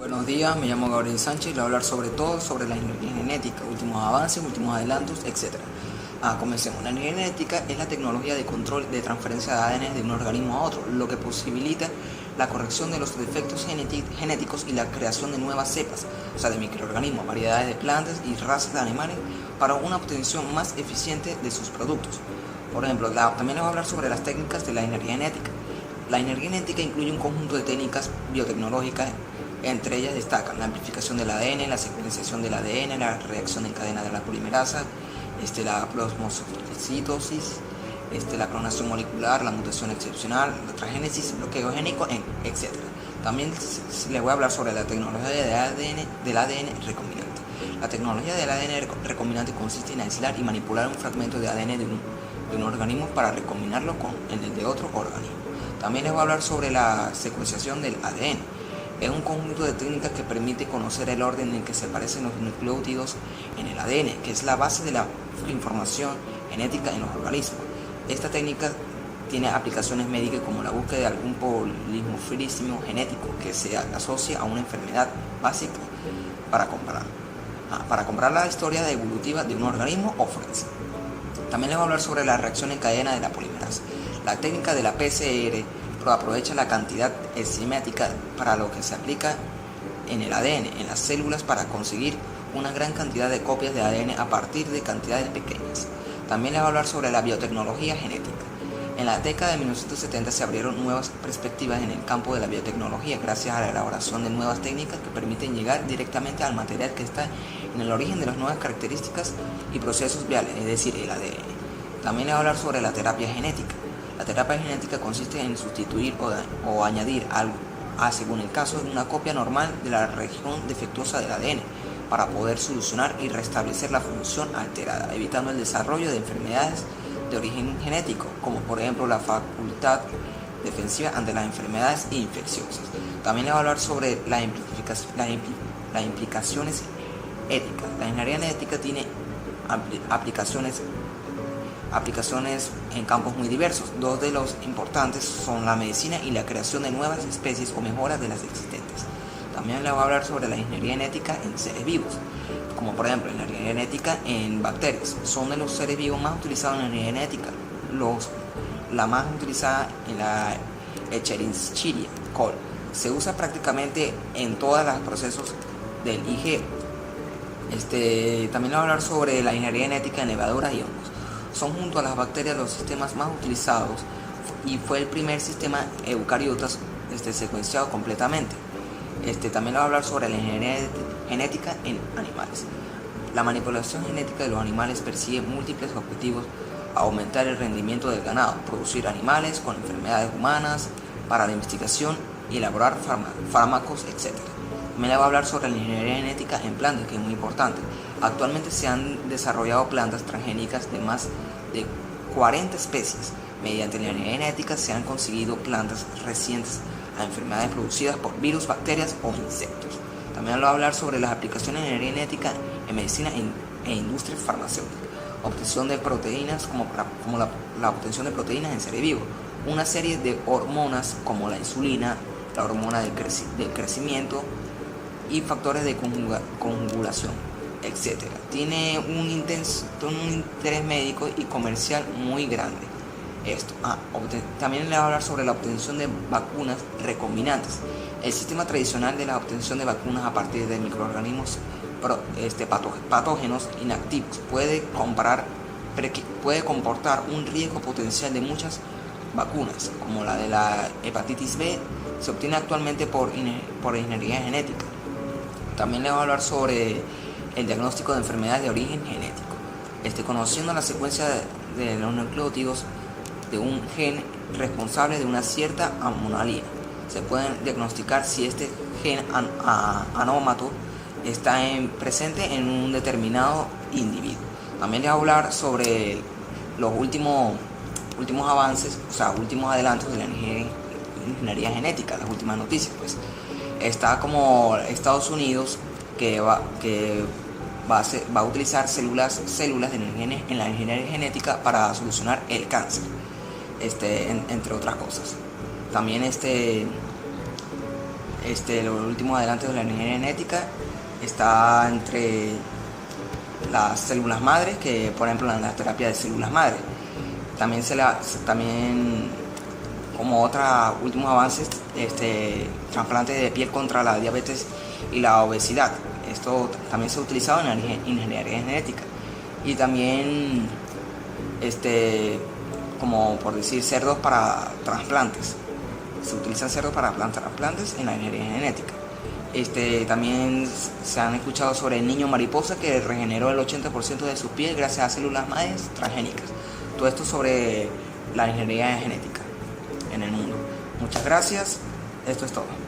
Buenos días, me llamo Gabriel Sánchez y le voy a hablar sobre la ingeniería genética, últimos avances, últimos adelantos, etc. Comencemos. La ingeniería genética es la tecnología de control de transferencia de ADN de un organismo a otro, lo que posibilita la corrección de los defectos genéticos y la creación de nuevas cepas, o sea, de microorganismos, variedades de plantas y razas de animales para una obtención más eficiente de sus productos. Por ejemplo, también les voy a hablar sobre las técnicas de la ingeniería genética. La ingeniería genética incluye un conjunto de técnicas biotecnológicas. Entre ellas destacan la amplificación del ADN, la secuenciación del ADN, la reacción en cadena de la polimerasa, la plasmocitosis, la clonación molecular, la mutación excepcional, la transgénesis, bloqueo génico, etc. También les voy a hablar sobre la tecnología del ADN recombinante. La tecnología del ADN recombinante consiste en aislar y manipular un fragmento de ADN de un organismo para recombinarlo con el de otro organismo. También les voy a hablar sobre la secuenciación del ADN. Es un conjunto de técnicas que permite conocer el orden en que se parecen los nucleótidos en el ADN, que es la base de la información genética en los organismos. Esta técnica tiene aplicaciones médicas como la búsqueda de algún polimorfismo genético que se asocia a una enfermedad básica para comparar la historia evolutiva de un organismo o forense. También les voy a hablar sobre la reacción en cadena de la polimerasa. La técnica de la PCR aprovecha la cantidad enzimática para lo que se aplica en el ADN, en las células, para conseguir una gran cantidad de copias de ADN a partir de cantidades pequeñas. También les voy a hablar sobre la biotecnología genética. En la década de 1970 se abrieron nuevas perspectivas en el campo de la biotecnología gracias a la elaboración de nuevas técnicas que permiten llegar directamente al material que está en el origen de las nuevas características y procesos viales, es decir, el ADN. También les voy a hablar sobre la terapia genética. La terapia genética consiste en sustituir o añadir algo, según el caso, una copia normal de la región defectuosa del ADN para poder solucionar y restablecer la función alterada, evitando el desarrollo de enfermedades de origen genético, como por ejemplo la facultad defensiva ante las enfermedades infecciosas. También les voy a hablar sobre las implicaciones éticas. La ingeniería genética tiene aplicaciones en campos muy diversos. Dos de los importantes son la medicina y la creación de nuevas especies o mejoras de las existentes. También les voy a hablar sobre la ingeniería genética en seres vivos, como por ejemplo la ingeniería genética en bacterias. Son de los seres vivos más utilizados en la ingeniería genética. La más utilizada en la Escherichia coli. Se usa prácticamente en todos los procesos del IG. También les voy a hablar sobre la ingeniería genética en levaduras y hongos. Son junto a las bacterias los sistemas más utilizados y fue el primer sistema eucariotas secuenciado completamente. También les voy a hablar sobre la ingeniería genética en animales. La manipulación genética de los animales persigue múltiples objetivos: aumentar el rendimiento del ganado, producir animales con enfermedades humanas para la investigación y elaborar fármacos, etc. También les voy a hablar sobre la ingeniería genética en plantas, que es muy importante. Actualmente se han desarrollado plantas transgénicas de más de 40 especies. Mediante la ingeniería genética se han conseguido plantas resistentes a enfermedades producidas por virus, bacterias o insectos. También les voy a hablar sobre las aplicaciones de ingeniería genética en medicina e industria farmacéutica. Obtención de proteínas, como la obtención de proteínas en seres vivos. Una serie de hormonas como la insulina, la hormona del crecimiento y factores de conjugación, etc. Tiene un interés médico y comercial muy grande. También le voy a hablar sobre la obtención de vacunas recombinantes. El sistema tradicional de la obtención de vacunas a partir de microorganismos patógenos inactivos puede comportar un riesgo potencial de muchas vacunas, como la de la hepatitis B. Se obtiene actualmente por ingeniería genética. También les voy a hablar sobre el diagnóstico de enfermedades de origen genético. Conociendo la secuencia de los nucleótidos de un gen responsable de una cierta anomalía, se pueden diagnosticar si este gen anómato está presente en un determinado individuo. También les voy a hablar sobre los últimos avances, últimos adelantos de la ingeniería genética, las últimas noticias. Está como Estados Unidos que va a utilizar células en la ingeniería genética para solucionar el cáncer, entre otras cosas. También Los últimos adelantos de la ingeniería genética está entre las células madres, que por ejemplo en la terapia de células madres. También como otros últimos avances, trasplantes de piel contra la diabetes y la obesidad. Esto también se ha utilizado en la ingeniería genética. Y también, como por decir, cerdos para trasplantes. Se utilizan cerdos para trasplantes en la ingeniería genética. También se han escuchado sobre el niño mariposa que regeneró el 80% de su piel gracias a células madres transgénicas. Todo esto sobre la ingeniería genética en el mundo. Muchas gracias. Esto es todo.